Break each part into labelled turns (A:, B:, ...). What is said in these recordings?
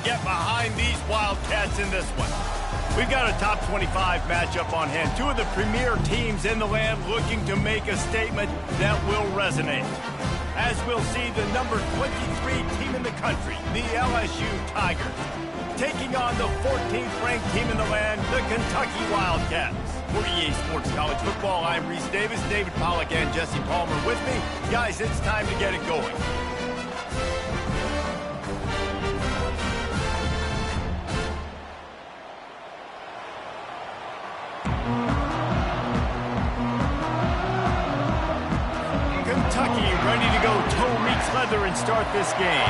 A: get behind these Wildcats in this one. We've got a top 25 matchup on hand. Two of the premier teams in the land looking to make a statement that will resonate. As we'll see, the number 23 team in the country, the LSU Tigers, taking on the 14th ranked team in the land, the Kentucky Wildcats. For EA Sports College Football, I'm Reese Davis, David Pollack, and Jesse Palmer with me. Guys, it's time to get it going. Kentucky ready to go toe meets leather and start this game.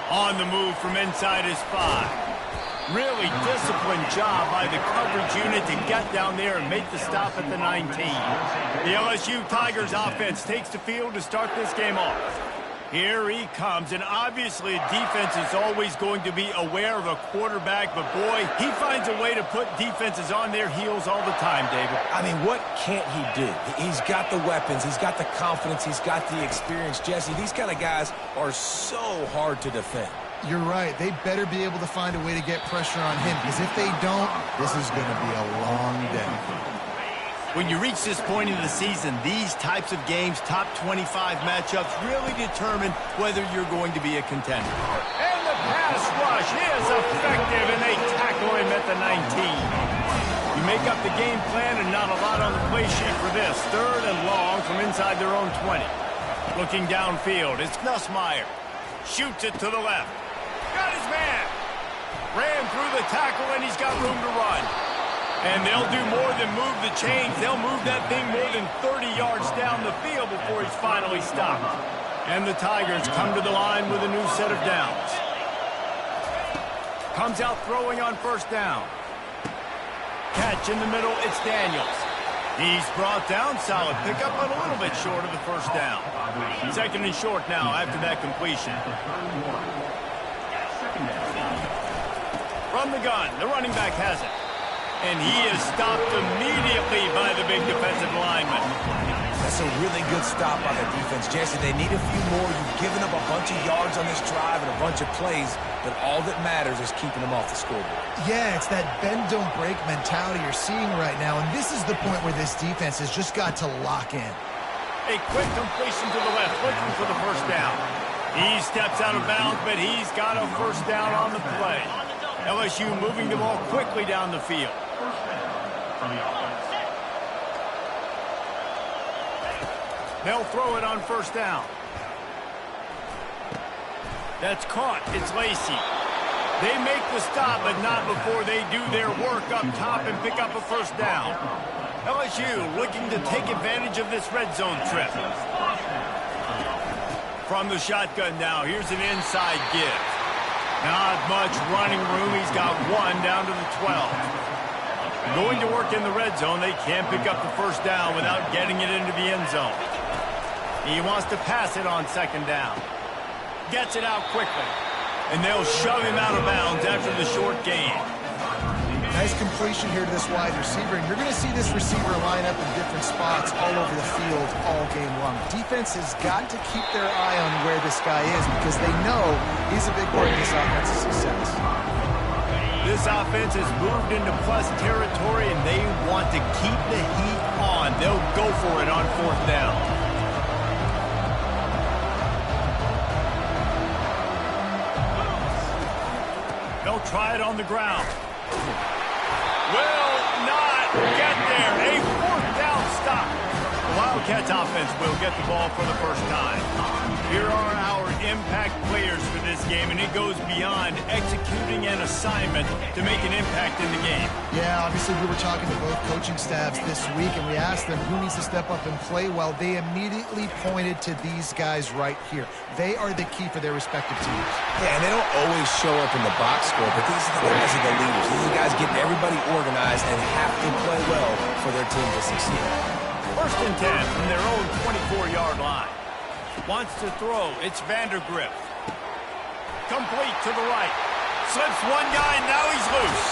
A: On the move from inside his 5. Really disciplined job by the coverage unit to get down there and make the stop at the 19. The LSU Tigers offense takes the field to start this game off. Here he comes, and obviously defense is always going to be aware of a quarterback, but boy, he finds a way to put defenses on their heels all the time, David.
B: I mean, what can't he do? He's got the weapons, he's got the confidence, he's got the experience. Jesse, these kind of guys are so hard to defend.
C: You're right. They better be able to find a way to get pressure on him, because if they don't, this is going to be a long day.
A: When you reach this point in the season, these types of games, top 25 matchups, really determine whether you're going to be a contender. And the pass rush is effective, and they tackle him at the 19. You make up the game plan, and not a lot on the play sheet for this. 3rd and long from inside their own 20. Looking downfield, it's Nussmeier. Shoots it to the left. Got his man. Ran through the tackle, and he's got room to run. And they'll do more than move the chains. They'll move that thing more than 30 yards down the field before he's finally stopped. And the Tigers come to the line with a new set of downs. Comes out throwing on 1st down. Catch in the middle, it's Daniels. He's brought down, solid pickup, but a little bit short of the 1st down. 2nd and short now after that completion. From the gun, the running back has it. And he is stopped immediately by the big defensive lineman.
B: That's a really good stop by the defense. Jesse, they need a few more. You've given up a bunch of yards on this drive and a bunch of plays, but all that matters is keeping them off the scoreboard.
C: Yeah, it's that bend-don't-break mentality you're seeing right now, and this is the point where this defense has just got to lock in.
A: A quick completion to the left, looking for the 1st down. He steps out of bounds, but he's got a 1st down on the play. LSU moving the ball quickly down the field. They'll throw it on 1st down. That's caught. It's Lacey. They make the stop, but not before they do their work up top and pick up a 1st down. LSU looking to take advantage of this red zone trip. From the shotgun now, here's an inside give. Not much running room. He's got 1 down to the 12. Going to work in the red zone. They can't pick up the 1st down without getting it into the end zone. He wants to pass it on 2nd down. Gets it out quickly. And they'll shove him out of bounds after the short gain.
C: Nice completion here to this wide receiver, and you're going to see this receiver line up in different spots all over the field all game long. Defense has got to keep their eye on where this guy is, because they know he's a big part of this offense's success.
A: This offense has moved into plus territory, and they want to keep the heat on. They'll go for it on 4th down. They'll try it on the ground. Will not get there. A 4th down stop. The Wildcats offense will get the ball for the 1st time. Here are our impact players for this game, and it goes beyond executing an assignment to make an impact in the game.
C: Yeah, obviously we were talking to both coaching staffs this week, and we asked them who needs to step up and play well. They immediately pointed to these guys right here. They are the key for their respective teams.
B: Yeah, and they don't always show up in the box score, but these are the guys are the leaders. These are the guys getting everybody organized and have to play well for their team to succeed.
A: 1st and 10 from their own 24-yard line. Wants to throw. It's Vandergrift. Complete to the right. Slips one guy, now he's loose.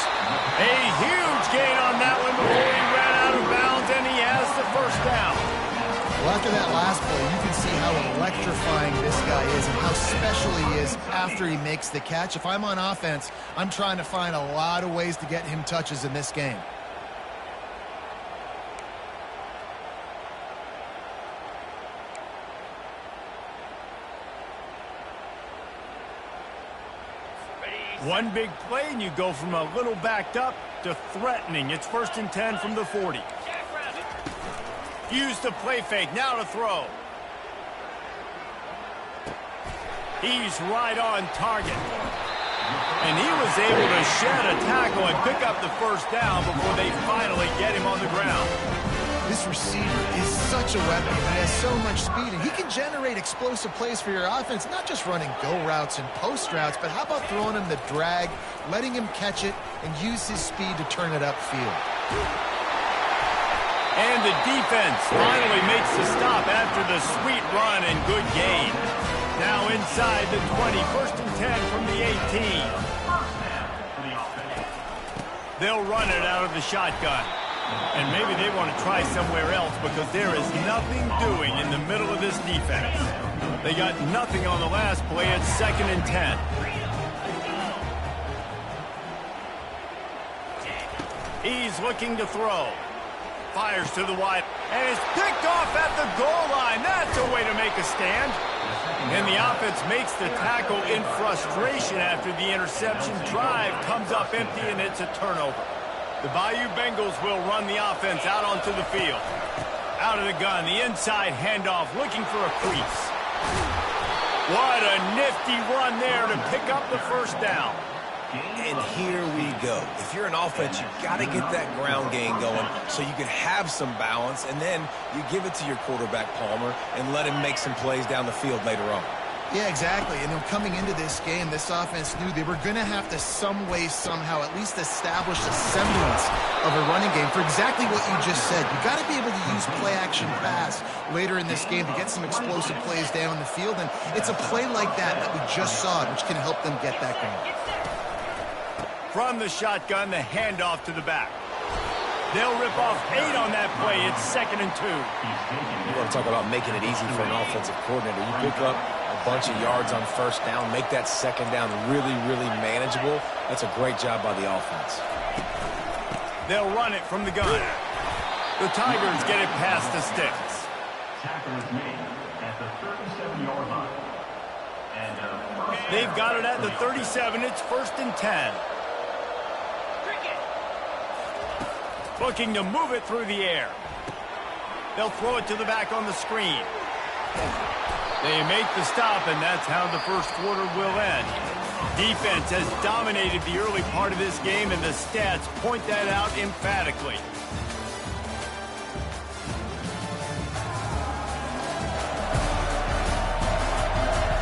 A: A huge gain on that one before he ran out of bounds, and he has the 1st down.
C: Well, after that last play, you can see how electrifying this guy is and how special he is after he makes the catch. If I'm on offense, I'm trying to find a lot of ways to get him touches in this game.
A: One big play, and you go from a little backed up to threatening. It's 1st and 10 from the 40. Use the play fake. Now to throw. He's right on target. And he was able to shed a tackle and pick up the first down before they finally get him on the ground.
C: This receiver is such a weapon. He has so much speed, and he can generate explosive plays for your offense, not just running go routes and post routes, but how about throwing him the drag, letting him catch it, and use his speed to turn it upfield.
A: And the defense finally makes the stop after the sweet run and good gain. Now inside the 20, 1st and 10 from the 18. They'll run it out of the shotgun. And maybe they want to try somewhere else because there is nothing doing in the middle of this defense. They got nothing on the last play. It's 2nd and 10. He's looking to throw. Fires to the wide. And is picked off at the goal line. That's a way to make a stand. And the offense makes the tackle in frustration after the interception. Drive comes up empty, and it's a turnover. The Bayou Bengals will run the offense out onto the field. Out of the gun, the inside handoff, looking for a crease. What a nifty run there to pick up the first down.
B: And here we go. If you're an offense, you've got to get that ground game going so you can have some balance, and then you give it to your quarterback, Palmer, and let him make some plays down the field later on.
C: Yeah, exactly. And coming into this game, this offense knew they were going to have to some way, somehow, at least establish a semblance of a running game for exactly what you just said. You got to be able to use play-action pass later in this game to get some explosive plays down the field. And it's a play like that we just saw, which can help them get that going.
A: From the shotgun, the handoff to the back. They'll rip off 8 on that play. It's 2nd and 2.
B: You want to talk about making it easy for an offensive coordinator. You pick up a bunch of yards on first down, make that second down really, really manageable. That's a great job by the offense.
A: They'll run it from the gun. The Tigers get it past the sticks.
D: Tackle is made at the 37-yard line.
A: They've got it at the 37. It's 1st and 10. Looking to move it through the air. They'll throw it to the back on the screen. They make the stop, and that's how the first quarter will end. Defense has dominated the early part of this game, and the stats point that out emphatically.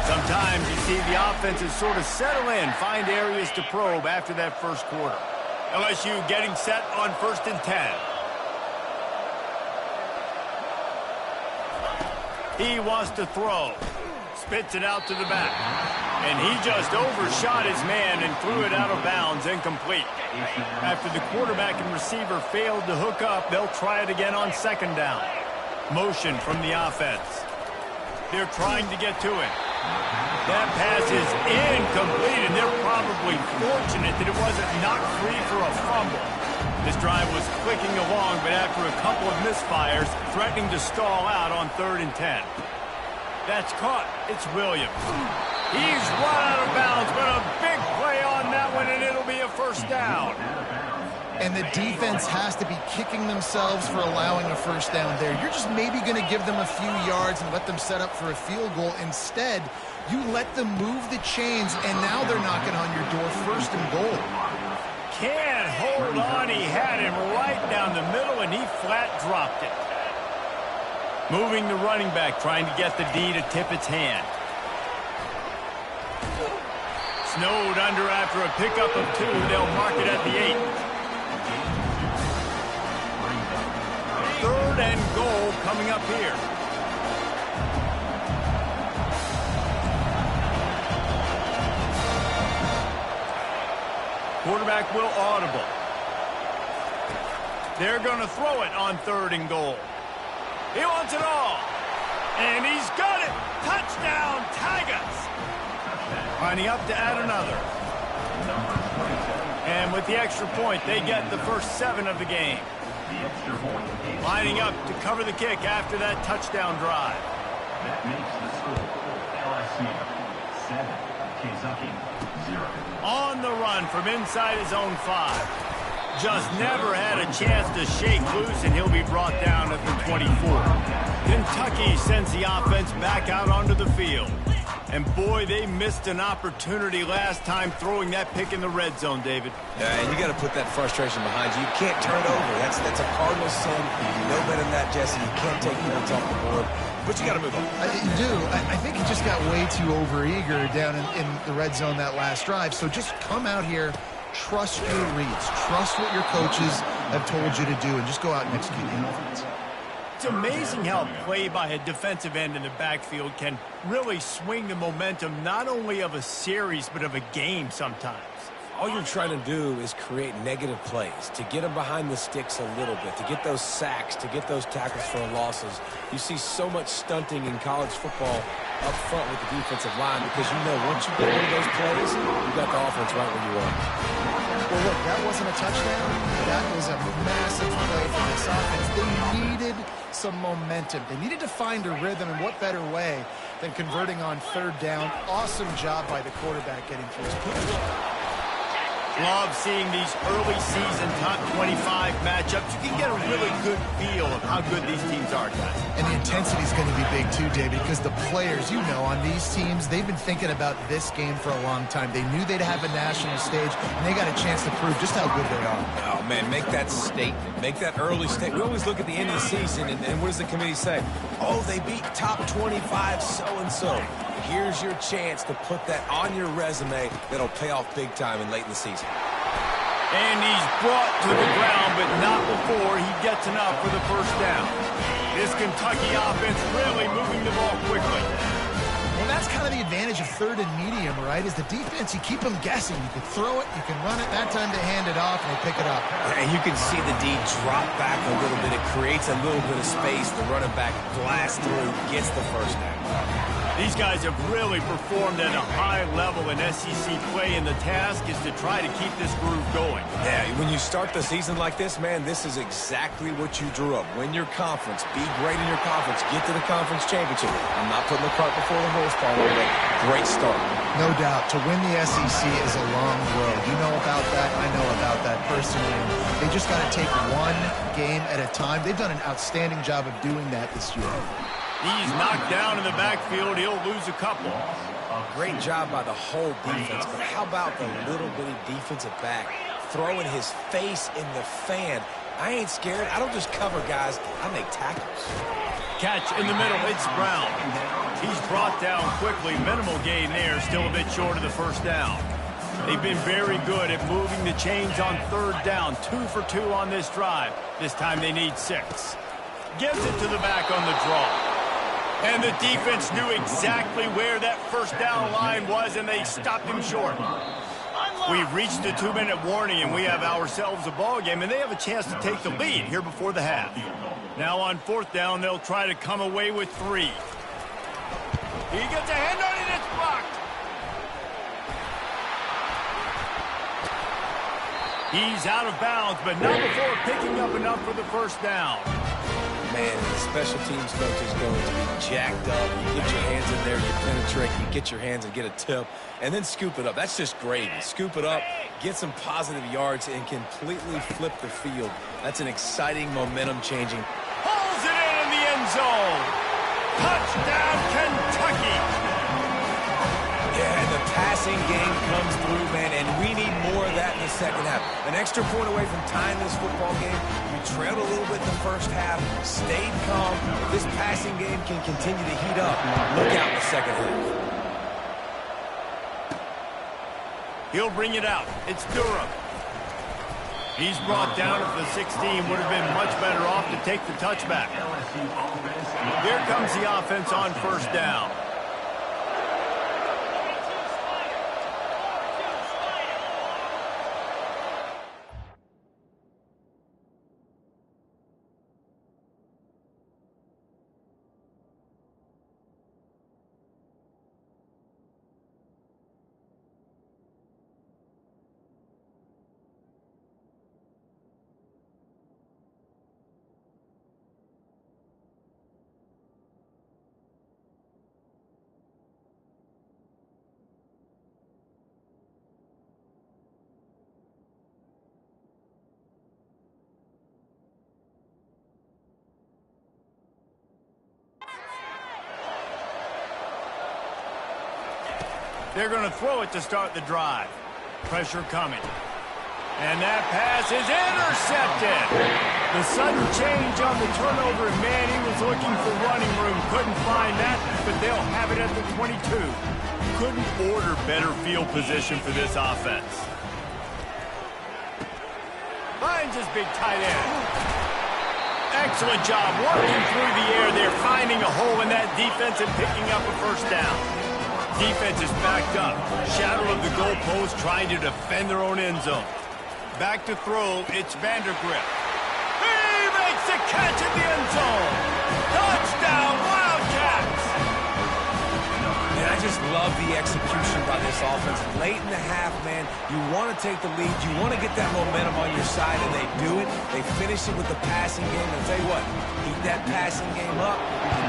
A: Sometimes you see the offenses sort of settle in, find areas to probe after that first quarter. LSU getting set on 1st and 10. He wants to throw. Spits it out to the back. And he just overshot his man and threw it out of bounds, incomplete. After the quarterback and receiver failed to hook up, they'll try it again on 2nd down. Motion from the offense. They're trying to get to him. That pass is incomplete, and they're probably fortunate that it wasn't knocked free for a fumble. This drive was clicking along, but after a couple of misfires, threatening to stall out on 3rd and 10. That's caught. It's Williams. He's run out of bounds, but a big play on that one, and it'll be a first down.
C: And the defense has to be kicking themselves for allowing a first down there. You're just maybe going to give them a few yards and let them set up for a field goal. Instead, you let them move the chains, and now they're knocking on your door, 1st and goal.
A: Can't hold on. He had him right down the middle, and he flat dropped it. Moving the running back, trying to get the D to tip its hand. Snowed under after a pickup of 2. They'll mark it at the 8. 3rd and goal coming up here. Quarterback will audible. They're going to throw it on 3rd and goal. He wants it all. And he's got it. Touchdown, Tigers. Lining up to add another. And with the extra point, they get the first 7 of the game. Lining up to cover the kick after that touchdown drive.
D: That makes the score LSU 7, Kentucky 0.
A: On the run from inside his own 5. Just never had a chance to shake loose, and he'll be brought down at the 24. Kentucky sends the offense back out onto the field. And boy, they missed an opportunity last time throwing that pick in the red zone, David.
B: Yeah, and you got to put that frustration behind you. You can't turn it over. That's a cardinal sin. You know better than that, Jesse. You can't take points off the board. But you got to move on.
C: You do. I think he just got way too overeager down in the red zone that last drive. So just come out here, trust your reads, trust what your coaches have told you to do, and just go out and execute the offense.
A: It's amazing how a play by a defensive end in the backfield can really swing the momentum not only of a series but of a game sometimes.
B: All you're trying to do is create negative plays, to get them behind the sticks a little bit, to get those sacks, to get those tackles for losses. You see so much stunting in college football up front with the defensive line because you know once you get one of those plays, you got the offense right where you want.
C: Well, look, that wasn't a touchdown. That was a massive play for this offense. They needed some momentum. They needed to find a rhythm, and what better way than converting on 3rd down. Awesome job by the quarterback getting through his position.
A: Love seeing these early season top 25 matchups. You can get a really good feel of how good these teams are, guys.
C: And the intensity is going to be big too, David, because the players, you know, on these teams, they've been thinking about this game for a long time. They knew they'd have a national stage, and they got a chance to prove just how good they are.
B: Oh, man, make that statement. Make that early statement. We always look at the end of the season, and what does the committee say? Oh, they beat top 25 so-and-so. Here's your chance to put that on your resume that'll pay off big time and late in the season.
A: And he's brought to the ground, but not before he gets enough for the first down. This Kentucky offense really moving the ball quickly.
C: Well, that's kind of the advantage of 3rd and medium, right? Is the defense, you keep them guessing. You can throw it, you can run it. That time they hand it off, and they pick it up.
B: And you can see the D drop back a little bit. It creates a little bit of space. The running back blasts through, gets the first down.
A: These guys have really performed at a high level in SEC play, and the task is to try to keep this groove going.
B: Yeah, when you start the season like this, man, this is exactly what you drew up. Win your conference. Be great in your conference. Get to the conference championship. I'm not putting the cart before the horse, Paulo, but great start.
C: No doubt. To win the SEC is a long road. You know about that. I know about that personally. They just got to take one game at a time. They've done an outstanding job of doing that this year.
A: He's knocked down in the backfield. He'll lose a couple.
B: Great job by the whole defense, but how about the little bitty defensive back throwing his face in the fan? I ain't scared. I don't just cover guys. I make tackles.
A: Catch in the middle. It's Brown. He's brought down quickly. Minimal gain there. Still a bit short of the first down. They've been very good at moving the chains on 3rd down. 2 for 2 on this drive. This time they need 6. Gives it to the back on the draw. And the defense knew exactly where that first down line was, and they stopped him short. We've reached the 2-minute warning, and we have ourselves a ball game, and they have a chance to take the lead here before the half. Now on 4th down, they'll try to come away with 3. He gets a hand on it, it's blocked. He's out of bounds, but not before picking up enough for the first down.
B: Man, the special teams coach is going to be jacked up. You get your hands in there, you penetrate, you get your hands and get a tip, and then scoop it up. That's just gravy. Scoop it up, get some positive yards, and completely flip the field. That's an exciting, momentum-changing.
A: Pulls it in the end zone. Touchdown, Kentucky.
B: Yeah, and the passing game comes through, man, and we need more of that in the second half. An extra point away from tying this football game. You trailed a little bit in the first half, stayed calm. If this passing game can continue to heat up, look out in the second half.
A: He'll bring it out. It's Durham. He's brought down at the 16. Would have been much better off to take the touchback. Here comes the offense on 1st down. They're going to throw it to start the drive. Pressure coming. And that pass is intercepted. The sudden change on the turnover, and man, he was looking for running room. Couldn't find that, but they'll have it at the 22. Couldn't order better field position for this offense. Finds his big tight end. Excellent job working through the air there, finding a hole in that defense and picking up a first down. Defense is backed up. Shadow of the goalpost, trying to defend their own end zone. Back to throw, it's Vandergrift. He makes the catch in the end zone. Touchdown, Wildcats!
B: Man, I just love the execution by this offense. Late in the half, man, you want to take the lead. You want to get that momentum on your side, and they do it. They finish it with the passing game. And I'll tell you what, keep that passing game up,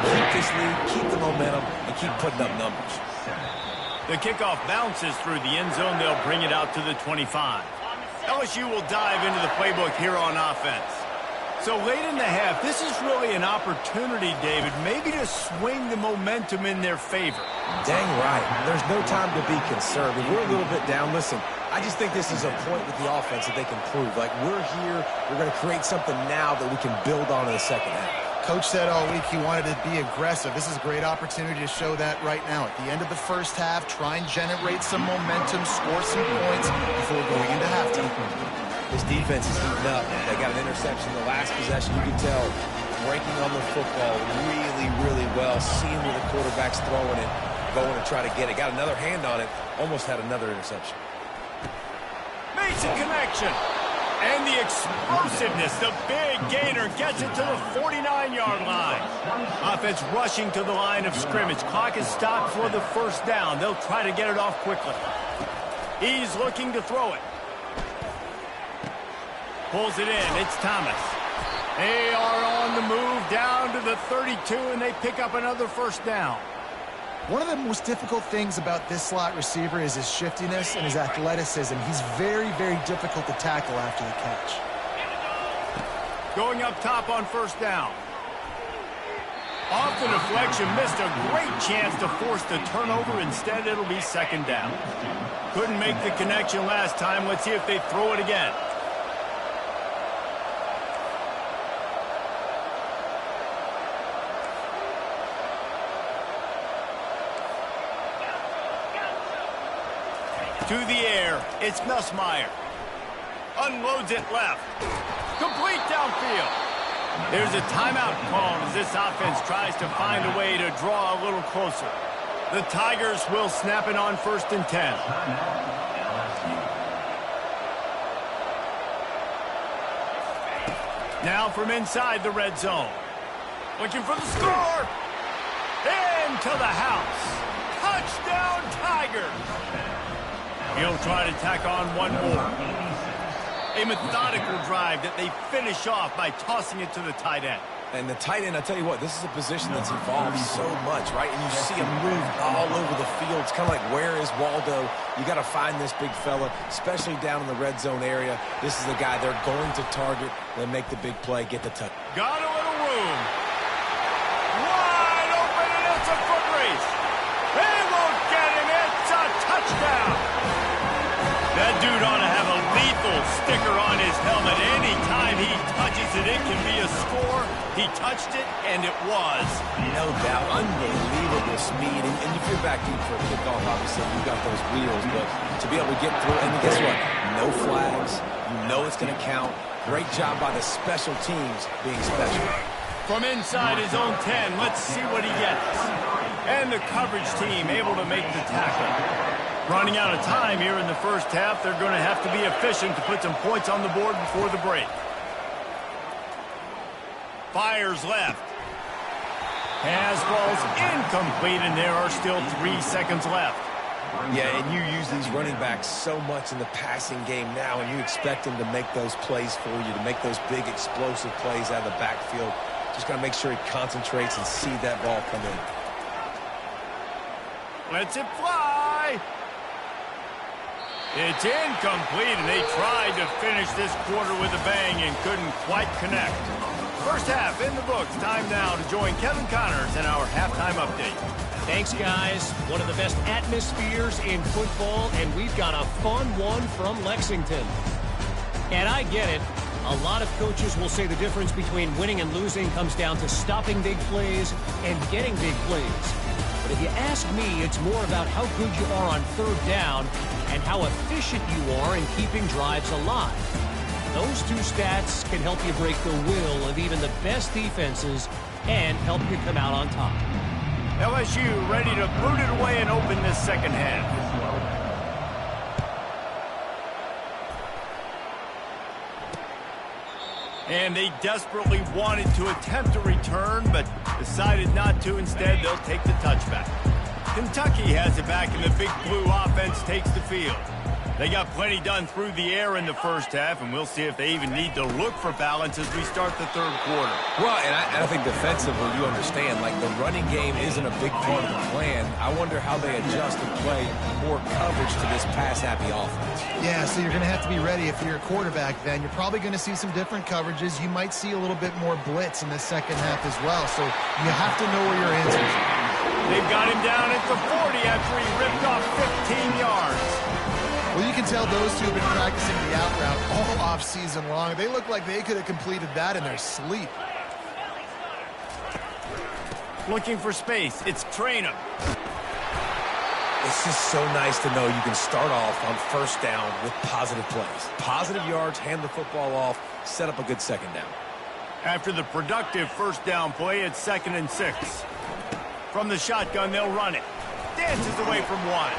B: keep this lead, keep the momentum, and keep putting up numbers.
A: The kickoff bounces through the end zone. They'll bring it out to the 25. LSU will dive into the playbook here on offense. So late in the half, this is really an opportunity, David, maybe to swing the momentum in their favor.
B: Dang right. There's no time to be concerned. If we're a little bit down, listen, I just think this is a point with the offense that they can prove. Like, we're here, we're going to create something now that we can build on in the second half.
C: Coach said all week he wanted to be aggressive. This is a great opportunity to show that right now. At the end of the first half, try and generate some momentum, score some points before going into halftime.
B: This defense is heating up. They got an interception the last possession. You can tell breaking on the football really, really well. Seeing where the quarterback's throwing it, going to try to get it. Got another hand on it. Almost had another interception.
A: Makes a connection. And the explosiveness, the big gainer gets it to the 49-yard line. Offense rushing to the line of scrimmage. Clock is stopped for the first down. They'll try to get it off quickly. He's looking to throw it. Pulls it in. It's Thomas. They are on the move down to the 32, and they pick up another first down.
C: One of the most difficult things about this slot receiver is his shiftiness and his athleticism. He's very, very difficult to tackle after the catch.
A: Going up top on first down. Off the deflection, missed a great chance to force the turnover. Instead, it'll be second down. Couldn't make the connection last time. Let's see if they throw it again. To the air, it's Nussmeier. Unloads it left. Complete downfield. There's a timeout called as this offense tries to find a way to draw a little closer. The Tigers will snap it on 1st and 10. Now from inside the red zone. Looking for the score. Into the house. Touchdown Tigers. He'll try to tack on one more. A methodical drive that they finish off by tossing it to the tight end.
B: And the tight end, I tell you what, this is a position that's evolved so much, right? And you see him move all over the field. It's kind of like, where is Waldo? You got to find this big fella, especially down in the red zone area. This is the guy they're going to target. They'll make the big play, get the touch.
A: Got a little room. Wide open, and it's a foot race. They won't get him. It's a touchdown. That dude ought to have a lethal sticker on his helmet. Anytime he touches it, it can be a score. He touched it, and it was.
B: No doubt. Unbelievable speed. And if you're back deep for a kickoff, obviously, you've got those wheels. But to be able to get through, and guess what? No flags. You know it's going to count. Great job by the special teams being special.
A: From inside his own 10, let's see what he gets. And the coverage team able to make the tackle. Running out of time here in the first half. They're going to have to be efficient to put some points on the board before the break. Fires left. Pass ball's incomplete, and there are still 3 seconds left.
B: Yeah, and you use these running backs so much in the passing game now, and you expect them to make those plays for you, to make those big explosive plays out of the backfield. Just got to make sure he concentrates and see that ball come in.
A: Lets it fly. It's incomplete, and they tried to finish this quarter with a bang and couldn't quite connect. First half in the books. Time now to join Kevin Connors in our halftime update.
E: Thanks, guys. One of the best atmospheres in football, and we've got a fun one from Lexington. And I get it. A lot of coaches will say the difference between winning and losing comes down to stopping big plays and getting big plays. But if you ask me, it's more about how good you are on third down and how efficient you are in keeping drives alive. Those two stats can help you break the will of even the best defenses and help you come out on top.
A: LSU ready to boot it away and open this second half. And they desperately wanted to attempt a return, but decided not to. Instead, they'll take the touchback. Kentucky has it back, and the Big Blue offense takes the field. They got plenty done through the air in the first half, and we'll see if they even need to look for balance as we start the third quarter.
B: Well, and I think defensively, you understand, like the running game isn't a big part of the plan. I wonder how they adjust and play more coverage to this pass-happy offense.
C: Yeah, so you're going to have to be ready if you're a quarterback then. You're probably going to see some different coverages. You might see a little bit more blitz in the second half as well, so you have to know where your answers are.
A: They've got him down at the 40 after he ripped off 15 yards.
C: Well, you can tell those two have been practicing the out route all off-season long. They look like they could have completed that in their sleep.
A: Looking for space. It's Traynham.
B: It's just so nice to know you can start off on first down with positive plays. Positive yards, hand the football off, set up a good second down.
A: After the productive first down play, it's 2nd and 6. From the shotgun, they'll run it. Dances away from one.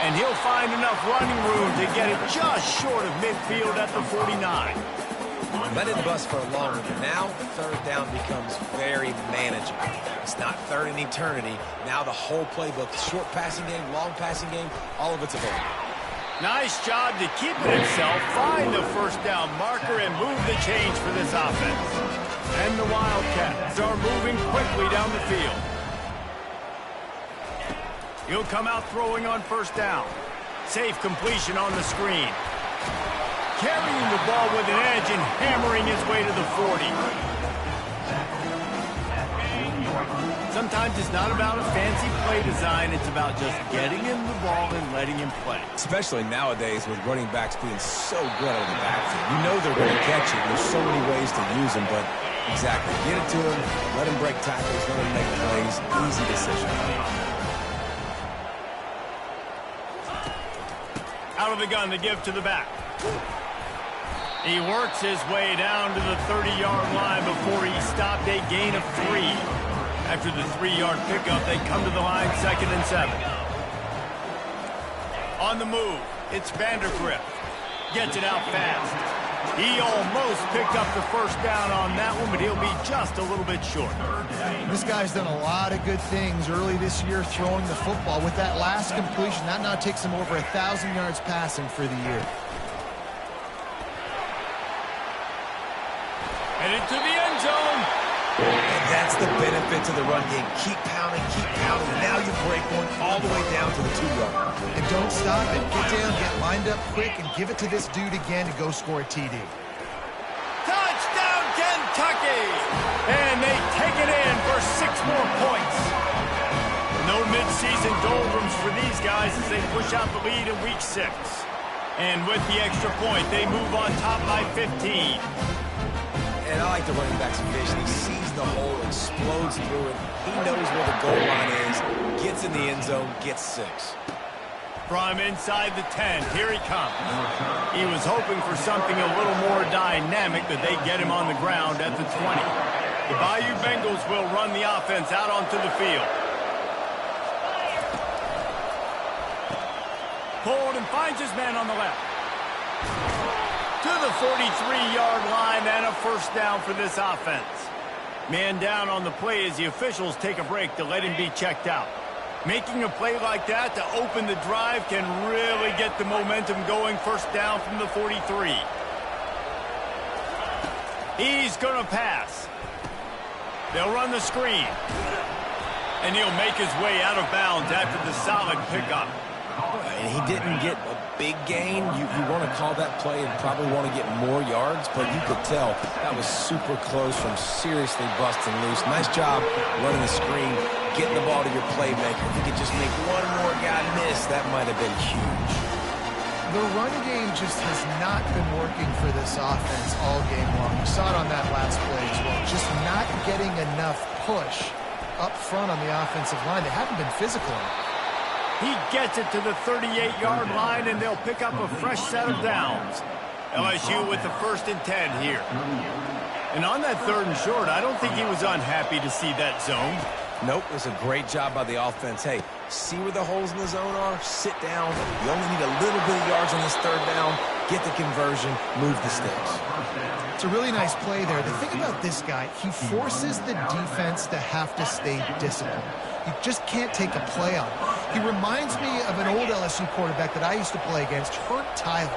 A: And he'll find enough running room to get it just short of midfield at the 49.
B: Let it bust for a longer, but now third down becomes very manageable. It's not third in eternity. Now the whole playbook, short passing game, long passing game, all of it's available.
A: Nice job to keep it himself, find the first down marker, and move the chains for this offense. And the Wildcats are moving quickly down the field. He'll come out throwing on first down. Safe completion on the screen. Carrying the ball with an edge and hammering his way to the 40. Sometimes it's not about a fancy play design. It's about just getting him the ball and letting him play.
B: Especially nowadays with running backs being so good out of the backfield. You know they're going to catch it. There's so many ways to use them, but exactly. Get it to him, let him break tackles, let him make plays. Easy decision.
A: Out of the gun to give to the back. He works his way down to the 30-yard line before he stopped a gain of 3. After the 3-yard pickup, they come to the line 2nd and 7. On the move, it's Vandergrift. Gets it out fast. He almost picked up the first down on that one, but he'll be just a little bit short.
C: This guy's done a lot of good things early this year throwing the football. With that last completion, that now takes him over 1,000 yards passing for the year.
A: Headed to the end zone.
B: And that's the benefit to the run game. Keep pounding, and now you break one all the way down to the 2-yard.
C: And don't stop it. Get down, get lined up quick, and give it to this dude again to go score a TD.
A: Touchdown, Kentucky! And they take it in for 6 more points. No midseason doldrums for these guys as they push out the lead in week 6. And with the extra point, they move on top by 15.
B: And I like the running back's vision. He sees the hole, explodes through it. He knows where the goal line is, gets in the end zone, gets 6.
A: From inside the 10, here he comes. He was hoping for something a little more dynamic, but they get him on the ground at the 20. The Bayou Bengals will run the offense out onto the field. Pulled and finds his man on the left. To the 43-yard line and a first down for this offense. Man down on the play as the officials take a break to let him be checked out. Making a play like that to open the drive can really get the momentum going. First down from the 43. He's going to pass. They'll run the screen. And he'll make his way out of bounds after the solid pickup.
B: And he didn't get a big gain. You want to call that play and probably want to get more yards, but you could tell that was super close from seriously busting loose. Nice job running the screen, getting the ball to your playmaker. If you could just make one more guy miss, that might have been huge.
C: The run game just has not been working for this offense all game long. You saw it on that last play as well. Just not getting enough push up front on the offensive line. They haven't been physical enough.
A: He gets it to the 38-yard line, and they'll pick up a fresh set of downs. LSU with the 1st and 10 here. And on that 3rd and short, I don't think he was unhappy to see that zone.
B: Nope, it was a great job by the offense. Hey, see where the holes in the zone are? Sit down. You only need a little bit of yards on this 3rd down. Get the conversion. Move the sticks.
C: It's a really nice play there. The thing about this guy, he forces the defense to have to stay disciplined. You just can't take a play on him. He reminds me of an old LSU quarterback that I used to play against, Hurt Tyler.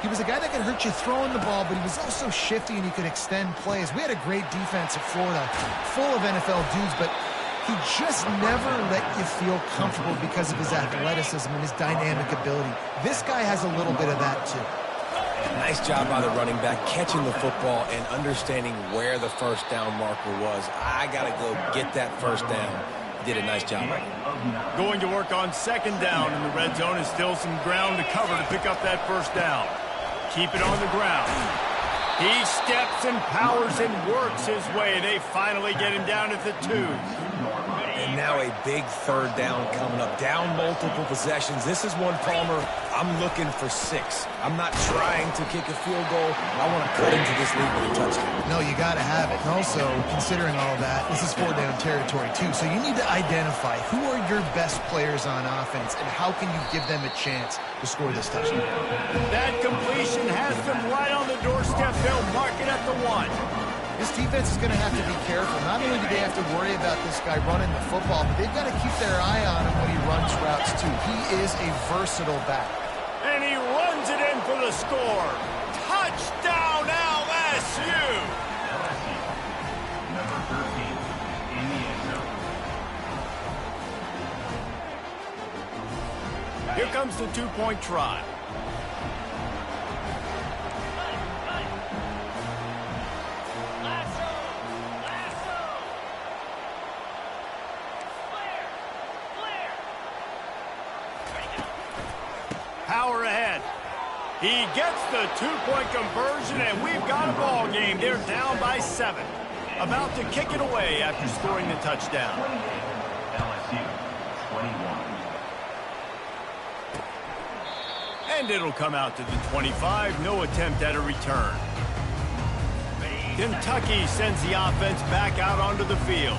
C: He was a guy that could hurt you throwing the ball, but he was also shifty and he could extend plays. We had a great defense at Florida, full of NFL dudes, but he just never let you feel comfortable because of his athleticism and his dynamic ability. This guy has a little bit of that too.
B: Nice job by the running back, catching the football and understanding where the 1st down marker was. I got to go get that 1st down. He did a nice job.
A: Going to work on 2nd down in the red zone is still some ground to cover to pick up that 1st down. Keep it on the ground. He steps and powers and works his way. They finally get him down at the 2.
B: And now a big 3rd down coming up. Down multiple possessions. This is one, Palmer, I'm looking for 6. I'm not trying to kick a field goal. I want to cut into this lead with a touchdown.
C: No, you got to have it. And also, considering all that, this is 4-down territory too. So you need to identify who are your best players on offense and how can you give them a chance to score this touchdown.
A: That completion has them right on the doorstep. They'll mark it at the 1.
C: This defense is going to have to be careful. Not only do they have to worry about this guy running the football, but they've got to keep their eye on him when he runs routes too. He is a versatile back.
A: And he runs it in for the score. Touchdown, LSU!
D: Number 13 in the end zone.
A: Here comes the 2-point try. Power ahead. He gets the 2-point conversion, and we've got a ball game. They're down by 7. About to kick it away after scoring the touchdown.
D: LSU 21.
A: And it'll come out to the 25. No attempt at a return. Kentucky sends the offense back out onto the field.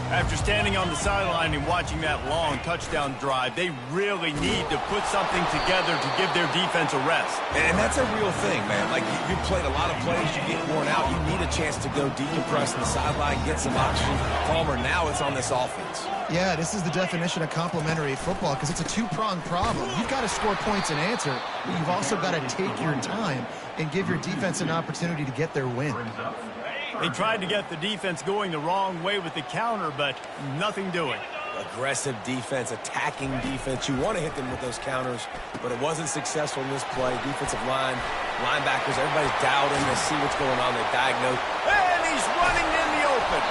A: After standing on the sideline and watching that long touchdown drive, they really need to put something together to give their defense a rest.
B: And that's a real thing, man. Like, you played a lot of plays, you get worn out. You need a chance to go decompress on the sideline, get some oxygen. Palmer, now it's on this offense.
C: Yeah, this is the definition of complementary football because it's a 2-pronged problem. You've got to score points and answer, but you've also got to take your time and give your defense an opportunity to get their win.
A: They tried to get the defense going the wrong way with the counter, but nothing doing.
B: Aggressive defense, attacking defense. You want to hit them with those counters, but it wasn't successful in this play. Defensive line, linebackers, everybody's dialed in. They see what's going on. They diagnose.
A: And he's running in the open.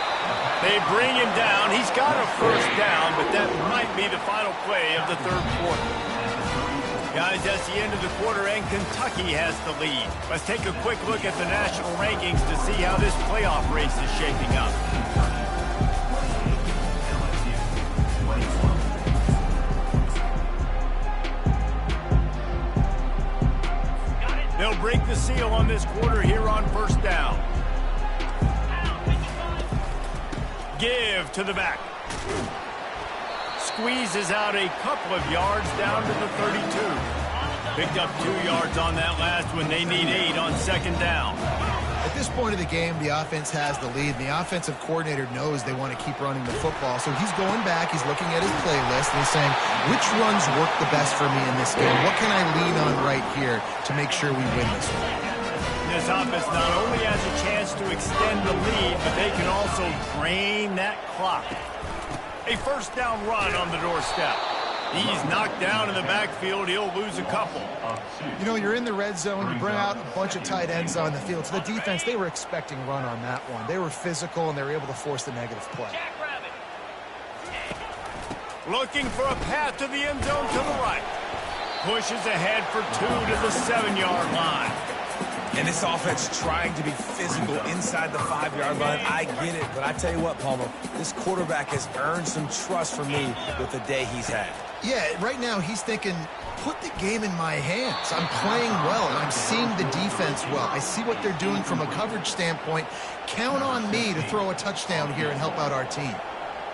A: They bring him down. He's got a 1st down, but that might be the final play of the 3rd quarter. Guys, that's the end of the quarter, and Kentucky has the lead. Let's take a quick look at the national rankings to see how this playoff race is shaping up. They'll break the seal on this quarter here on 1st down. Give to the back. Squeezes out a couple of yards down to the 32. Picked up 2 yards on that last one. They need 8 on 2nd down.
C: At this point of the game, the offense has the lead, and the offensive coordinator knows they want to keep running the football. So he's going back, he's looking at his playlist, and he's saying, which runs work the best for me in this game? What can I lean on right here to make sure we win this one?
A: This offense not only has a chance to extend the lead, but they can also drain that clock. A 1st down run on the doorstep. He's knocked down in the backfield. He'll lose a couple.
C: You know, you're in the red zone. You bring out a bunch of tight ends on the field. So the defense, they were expecting run on that one. They were physical, and they were able to force the negative play.
A: Looking for a path to the end zone to the right. Pushes ahead for 2 to the 7-yard line.
B: And this offense trying to be physical inside the 5-yard line. I get it, but I tell you what, Palmer, this quarterback has earned some trust from me with the day he's had.
C: Yeah, right now he's thinking, put the game in my hands. I'm playing well, and I'm seeing the defense well. I see what they're doing from a coverage standpoint. Count on me to throw a touchdown here and help out our team.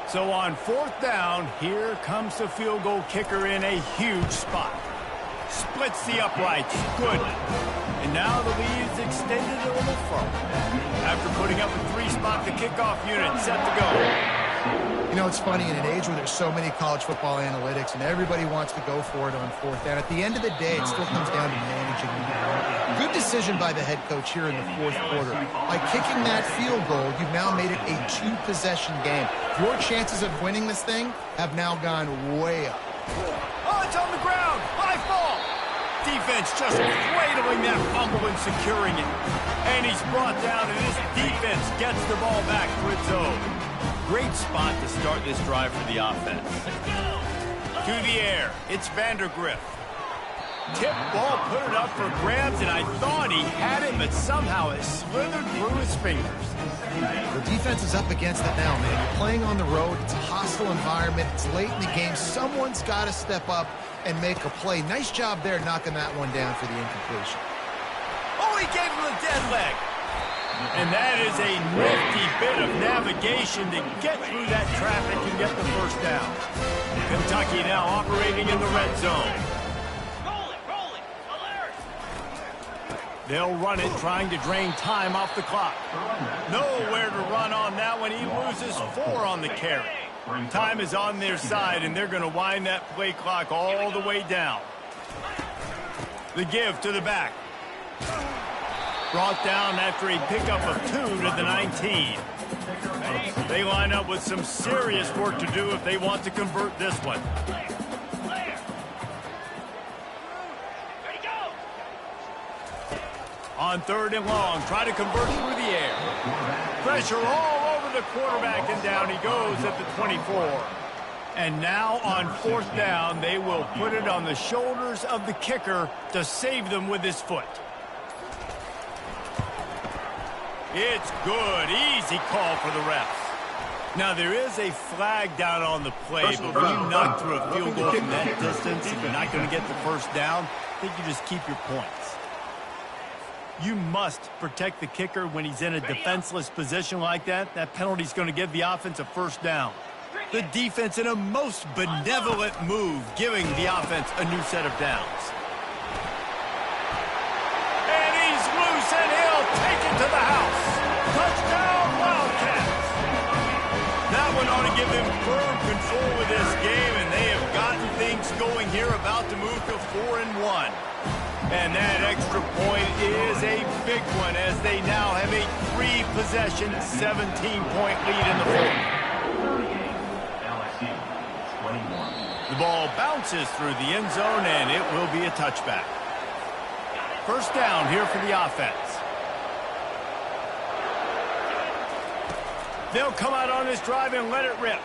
A: So on 4th down, here comes the field goal kicker in a huge spot. Splits the uprights. Good. And now the lead's extended a little further. After putting up a 3-spot, the kickoff unit set to go.
C: You know, it's funny, in an age where there's so many college football analytics and everybody wants to go for it on 4th down, at the end of the day, it still comes down to managing the game. Good decision by the head coach here in the 4th quarter. By kicking that field goal, you've now made it a 2-possession game. Your chances of winning this thing have now gone way up.
A: Oh, it's on the ground. High fall. Defense just cradling that fumble and securing it. And he's brought down, and this defense gets the ball back for its own. Great spot to start this drive for the offense. To the air. It's Vandergriff. Tip ball, put it up for grabs, and I thought he had it, but somehow it slithered through his fingers.
C: The defense is up against it now, man. You're playing on the road. It's a hostile environment. It's late in the game. Someone's got to step up and make a play. Nice job there knocking that one down for the incompletion.
A: Oh, he gave him a dead leg. And that is a nifty bit of navigation to get through that traffic and get the first down. Kentucky now operating in the red zone. They'll run it, trying to drain time off the clock. Nowhere to run on that one. He loses 4 on the carry. Time is on their side, and they're going to wind that play clock all the way down. The give to the back. Brought down after a pickup of 2 to the 19. They line up with some serious work to do if they want to convert this one. On 3rd and long, try to convert through the air. Pressure all over the quarterback, and down he goes at the 24. And now on 4th down, they will put it on the shoulders of the kicker to save them with his foot. It's good. Easy call for the refs. Now, there is a flag down on the play, but when you knock through a field goal from that distance and you're not going to get the first down, I think you just keep your points. You must protect the kicker when he's in a defenseless position like that. That penalty is going to give the offense a first down. The defense in a most benevolent move, giving the offense a new set of downs. And he's loose, and he'll take it to the house. Touchdown, Wildcats. That one ought to give them firm control of this game, and they have gotten things going here, about to move to 4-1. And that extra point is a big one, as they now have a 3-possession, 17-point lead in the fourth.
D: LSU 21.
A: The ball bounces through the end zone, and it will be a touchback. First down here for the offense. They'll come out on this drive and let it rip.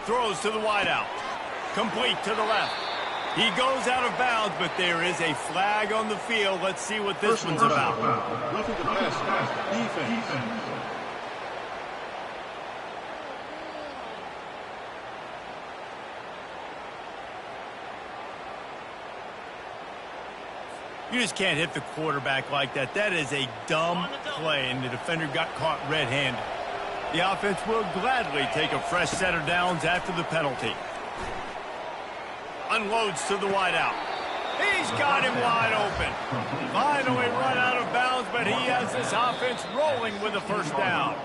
A: Throws to the wideout. Complete to the left. He goes out of bounds, but there is a flag on the field. Let's see what this one's about.
F: Roughing the pass. Defense.
A: You just can't hit the quarterback like that. That is a dumb play, and the defender got caught red-handed. The offense will gladly take a fresh set of downs after the penalty. Unloads to the wideout. He's got him wide open. Finally run out of bounds, but he has this offense rolling with a first down.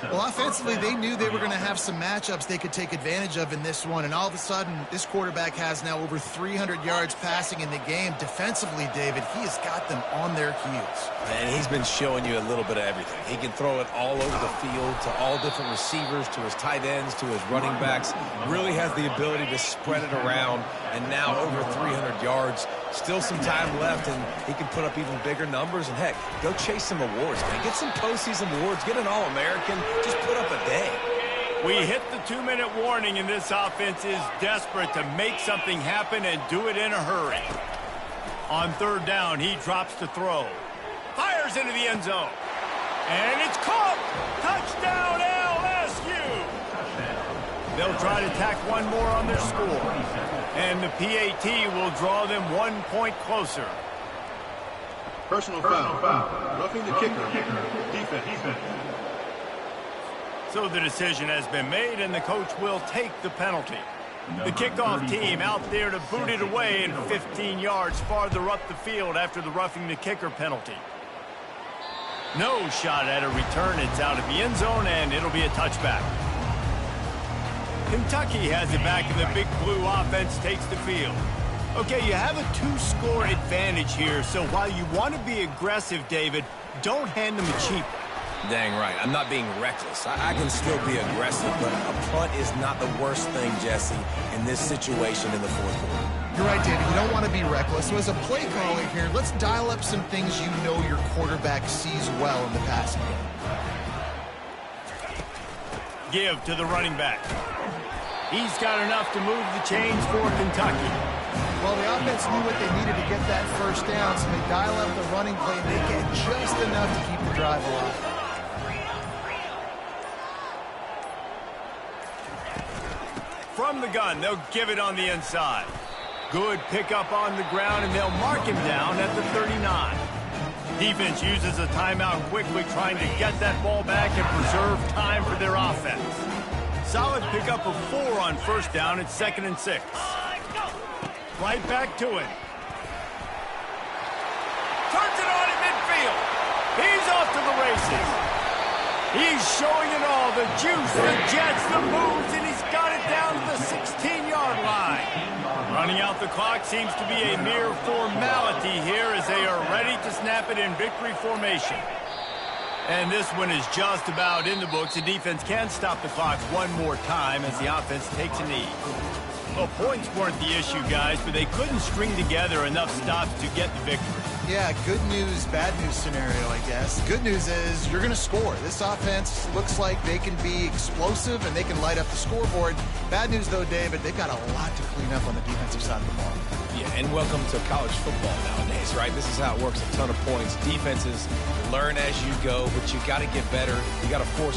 C: Well, offensively, they knew they were going to have some matchups they could take advantage of in this one, and all of a sudden, this quarterback has now over 300 yards passing in the game. Defensively, David, he has got them on their heels.
B: And he's been showing you a little bit of everything. He can throw it all over the field to all different receivers, to his tight ends, to his running backs. Really has the ability to spread it around, and now over 300 yards. Still some time left, and he can put up even bigger numbers. And, heck, go chase some awards, man. Get some postseason awards. Get an All-American. Just put up a day.
A: We hit the 2-minute warning, and this offense is desperate to make something happen and do it in a hurry. On third down, he drops to throw. Fires into the end zone. And it's caught! Touchdown, LSU! They'll try to tack one more on their score. And the PAT will draw them 1 point closer.
F: Personal foul. Roughing the kicker. Defense.
A: So the decision has been made, and the coach will take the penalty. The kickoff team out there to boot it away and 15 yards farther up the field after the roughing the kicker penalty. No shot at a return. It's out of the end zone, and it'll be a touchback. Kentucky has it back, and the Big Blue offense takes the field. Okay, you have a 2-score advantage here, so while you want to be aggressive, David, don't hand them a cheap.
B: Dang right. I'm not being reckless. I can still be aggressive, but a punt is not the worst thing, Jesse, in this situation in the fourth quarter.
C: You're right, David. You don't want to be reckless. So as a play caller here, let's dial up some things you know your quarterback sees well in the passing game.
A: Give to the running back. He's got enough to move the chains for Kentucky.
C: Well, the offense knew what they needed to get that first down, so they dial up the running play and they get just enough to keep the drive alive.
A: From the gun, they'll give it on the inside. Good pickup on the ground, and they'll mark him down at the 39. Defense uses a timeout quickly, trying to get that ball back and preserve time for their offense. Solid pickup of 4 on first down. It's 2nd and 6. Right back to it. Turns it on in midfield. He's off to the races. He's showing it all. The juice, the jets, the moves, and he's got it down to the 16-yard line. Running out the clock seems to be a mere formality here as they are ready to snap it in victory formation. And this one is just about in the books. The defense can stop the clock one more time as the offense takes a knee. Well, points weren't the issue, guys, but they couldn't string together enough stops to get the victory.
C: Yeah, good news, bad news scenario, I guess. Good news is you're going to score. This offense looks like they can be explosive and they can light up the scoreboard. Bad news, though, David, they've got a lot to clean up on the defensive side of the ball.
B: Yeah, and welcome to college football nowadays, right? This is how it works, a ton of points. Defenses learn as you go, but you got to get better. You got to force